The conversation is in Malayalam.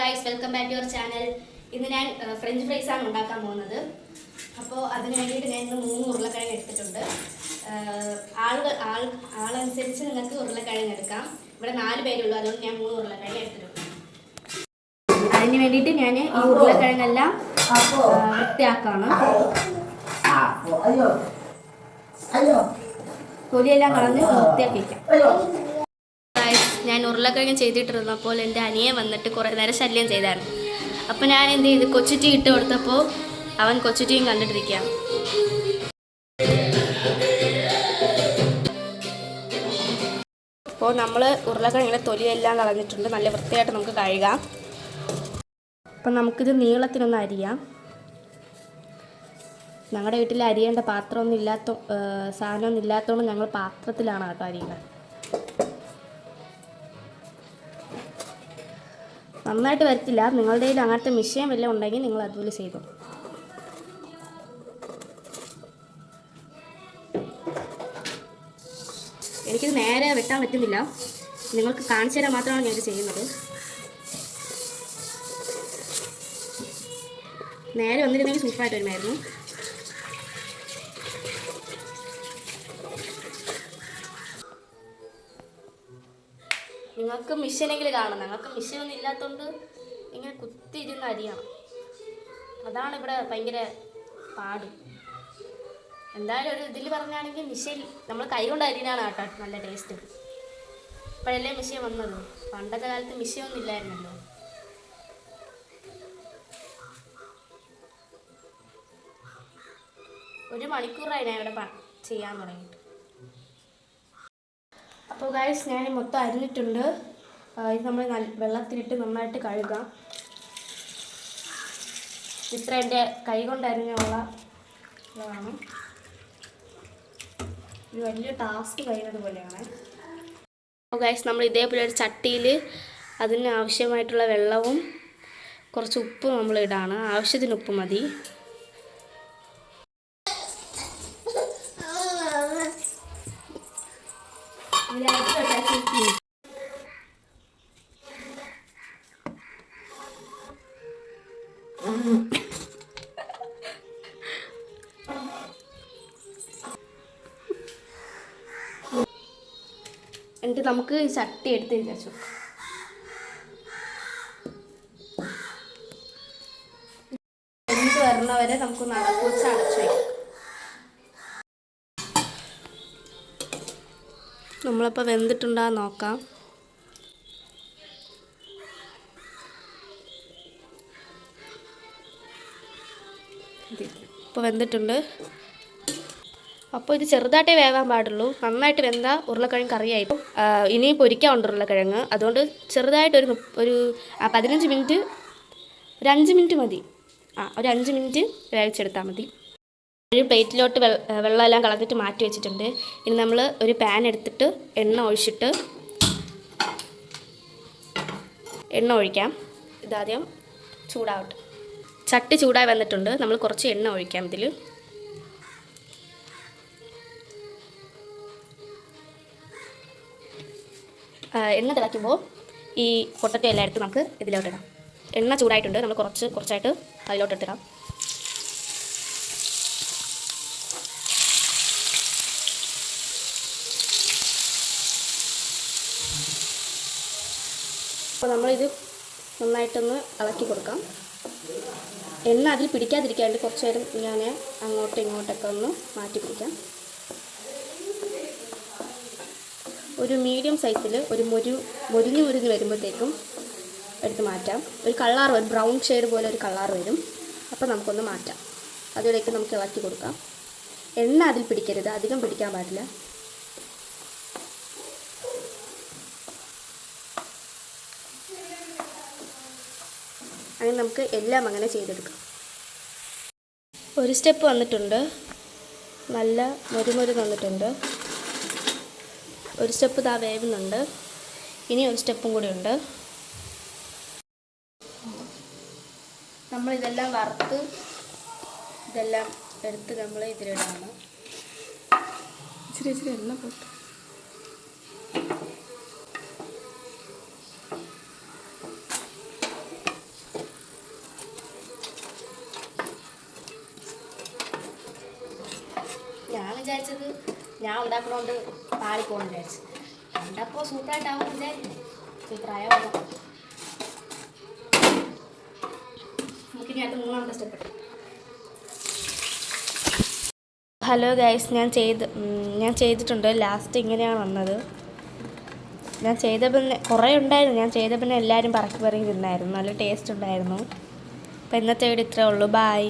Guys, welcome back to your channel. ഇന്ന് ഞാൻ ഫ്രഞ്ച് ഫ്രൈസ് ആണ് ഉണ്ടാക്കാൻ പോകുന്നത്. അപ്പോൾ അതിന് വേണ്ടിയിട്ട് ഞാൻ ഇന്ന് 3 ഉരുളക്കിഴങ്ങ് എടുത്തിട്ടുണ്ട്. ആളനുസരിച്ച് നിങ്ങൾക്ക് ഉരുളക്കിഴങ്ങ് എടുക്കാം. ഇവിടെ 4 പേരുള്ളൂ, അതുകൊണ്ട് ഞാൻ 3 ഉരുളക്കിഴങ്ങ് എടുത്തിട്ടുണ്ട്. അതിന് വേണ്ടിയിട്ട് ഞാൻ ഈ ഉരുളക്കിഴങ്ങെല്ലാം വൃത്തിയാക്കാണ്. തൊലിയെല്ലാം കളഞ്ഞ് വൃത്തിയാക്കി വയ്ക്കാം. ഞാൻ ഉരുളക്കിഴങ്ങ് ചെയ്തിട്ടിരുന്നപ്പോൾ എൻ്റെ അനിയൻ വന്നിട്ട് കുറേ നേരം ശല്യം ചെയ്തായിരുന്നു. അപ്പോൾ ഞാൻ എന്ത് ചെയ്തു, കൊച്ചുറ്റി ഇട്ട് കൊടുത്തപ്പോൾ അവൻ കൊച്ചുറ്റിയും കണ്ടിട്ടിരിക്കുകയാണ്. അപ്പോൾ നമ്മൾ ഉരുളക്കിഴങ്ങിൻ്റെ തൊലിയെല്ലാം കളഞ്ഞിട്ടുണ്ട്. നല്ല വൃത്തിയായിട്ട് നമുക്ക് കഴുകാം. അപ്പം നമുക്കിത് നീളത്തിനൊന്ന് അരിയാം. ഞങ്ങളുടെ വീട്ടിൽ അരിയേണ്ട പാത്രമൊന്നും സാധനമൊന്നും ഇല്ലാത്തതുകൊണ്ട് ഞങ്ങൾ പാത്രത്തിലാണ് കേട്ടോ അരിയുന്നത്. നന്നായിട്ട് വരത്തില്ല. നിങ്ങളുടെ കയ്യിൽ അങ്ങനത്തെ മെഷീൻ വല്ലതും ഉണ്ടെങ്കിൽ നിങ്ങൾ അതുപോലെ ചെയ്തു. എനിക്കിത് നേരെ വെട്ടാൻ പറ്റുന്നില്ല. നിങ്ങൾക്ക് കാണിച്ചു തരാൻ മാത്രമാണ് ഞാനിത് ചെയ്യുന്നത്. നേരെ വന്നിരുന്നെങ്കിൽ സൂപ്പറായിട്ട് വരുമായിരുന്നു. നിങ്ങൾക്ക് മിഷനെങ്കിലും കാണും. ഞങ്ങൾക്ക് മിഷനൊന്നും ഇല്ലാത്തതുകൊണ്ട് ഇങ്ങനെ കുത്തി ഇരുന്ന് അരിയണം. അതാണ് ഇവിടെ ഭയങ്കര പാട്. എന്തായാലും ഒരു ഇതിൽ പറഞ്ഞാണെങ്കിൽ മിഷീൻ നമ്മൾ കൈ കൊണ്ട് അരിയണാണ് കേട്ടോ നല്ല ടേസ്റ്റ്. ഇപ്പോഴല്ലേ മിഷീൻ വന്നത്. പണ്ടത്തെ കാലത്ത് മിഷീനൊന്നും ഇല്ലായിരുന്നല്ലോ. ഒരു മണിക്കൂറായി ഞാൻ ഇവിടെ ചെയ്യാൻ തുടങ്ങിയിട്ട്. അപ്പോൾ ഗൈസ്, ഞാൻ മൊത്തം അരിഞ്ഞിട്ടുണ്ട്. ഇത് നമ്മൾ വെള്ളത്തിലിട്ട് നന്നായിട്ട് കഴുകാം. ഇത്ര എൻ്റെ കൈ കൊണ്ട് അരിഞ്ഞുള്ളതാണ്. ഇത് വലിയ ടാസ്ക് കഴിയുന്നത് പോലെയാണ്. അപ്പോൾ ഗൈസ്, നമ്മൾ ഇതേപോലെ ഒരു ചട്ടിയിൽ അതിന് ആവശ്യമായിട്ടുള്ള വെള്ളവും കുറച്ച് ഉപ്പും നമ്മൾ ഇടാണ്. ആവശ്യത്തിന് ഉപ്പ് മതി. എന്നിട്ട് നമുക്ക് ഈ ചട്ടി എടുത്ത് വെച്ചു. എന്ത് വരണവരെ നമുക്ക് നടക്കുവച്ച് അടച്ചു വയ്ക്കാം. നമ്മളപ്പോൾ വെന്തിട്ടുണ്ടാകുന്ന നോക്കാം. ഇപ്പോൾ വെന്തിട്ടുണ്ട്. അപ്പോൾ ഇത് ചെറുതായിട്ടേ വേകാൻ പാടുള്ളൂ. നന്നായിട്ട് വെന്താൽ ഉരുളക്കിഴങ്ങ് കറിയായി. ഇനി പൊരിക്കാറുണ്ട് ഉരുളക്കിഴങ്ങ്. അതുകൊണ്ട് ചെറുതായിട്ട് ഒരു 15 മിനിറ്റ്, ഒരു 5 മിനിറ്റ് മതി. ഒരു 5 മിനിറ്റ് വേവിച്ചെടുത്താൽ മതി. ഒരു പ്ലേറ്റിലോട്ട് വെള്ളമെല്ലാം കളഞ്ഞിട്ട് മാറ്റി വെച്ചിട്ടുണ്ട്. ഇനി നമ്മൾ ഒരു പാൻ എടുത്തിട്ട് എണ്ണ ഒഴിക്കാം. ഇതാദ്യം ചൂടാവട്ടെ. ചട്ടി ചൂടായി വന്നിട്ടുണ്ട്. നമ്മൾ കുറച്ച് എണ്ണ ഒഴിക്കാം ഇതിൽ. എണ്ണ തിളയ്ക്കുമ്പോൾ ഈ പൊട്ടറ്റോ എല്ലാം എടുത്ത് നമുക്ക് ഇതിലോട്ടിടാം. എണ്ണ ചൂടായിട്ടുണ്ട്. നമ്മൾ കുറച്ചായിട്ട് അതിലോട്ടിടാം. അപ്പോൾ നമ്മളിത് നന്നായിട്ടൊന്ന് ഇളക്കി കൊടുക്കാം. എണ്ണ അതിൽ പിടിക്കാതിരിക്കാണ്ട് കുറച്ച് നേരം ഞാൻ അങ്ങോട്ടും ഇങ്ങോട്ടൊക്കെ ഒന്ന് മാറ്റി പിടിക്കാം. ഒരു മീഡിയം സൈസിൽ ഒരു മുരിഞ്ഞ് വരുമ്പോഴത്തേക്കും എടുത്ത് മാറ്റാം. ഒരു കളർ വരും, ബ്രൗൺ ഷെയ്ഡ് പോലെ ഒരു കളർ വരും. അപ്പോൾ നമുക്കൊന്ന് മാറ്റാം. അതിലേക്ക് നമുക്ക് ഇളക്കി കൊടുക്കാം. എണ്ണ അതിൽ പിടിക്കരുത്, അധികം പിടിക്കാൻ പാടില്ല. അങ്ങനെ നമുക്ക് എല്ലാം അങ്ങനെ ചെയ്തെടുക്കാം. ഒരു സ്റ്റെപ്പ് വന്നിട്ടുണ്ട്. നല്ല മൊരുമൊരു വന്നിട്ടുണ്ട്. ഒരു സ്റ്റെപ്പ് ഇതാ വേവുന്നുണ്ട്. ഇനി ഒരു സ്റ്റെപ്പും കൂടി ഉണ്ട്. നമ്മളിതെല്ലാം വറുത്ത് ഇതെല്ലാം എടുത്ത് നമ്മൾ ഇതിലിടാണ്. ഇച്ചിരി എണ്ണ പോട്ട്. വിചാരിച്ചത് ഞാൻ ഉണ്ടാക്കണോണ്ട് പാളിപ്പോണെന്ന് വിചാരിച്ചു. കണ്ടപ്പോൾ സൂപ്പറായിട്ടാവും വിചാരിച്ചു. സൂപ്പറായാവും. നമുക്കിനി അടുത്ത മൂന്നാമത്തെ സ്റ്റെപ്പ്. ഹലോ ഗൈസ്, ഞാൻ ചെയ്തിട്ടുണ്ട്. ലാസ്റ്റ് ഇങ്ങനെയാണ് വന്നത്. ഞാൻ ചെയ്ത പിന്നെ കുറേ ഉണ്ടായിരുന്നു. ഞാൻ ചെയ്ത പിന്നെ എല്ലാവരും പറക്കി തിന്നായിരുന്നു. നല്ല ടേസ്റ്റ് ഉണ്ടായിരുന്നു. അപ്പോൾ ഇന്നത്തെ വീഡിയോ ഇത്രേ ഉള്ളൂ. ബായ്.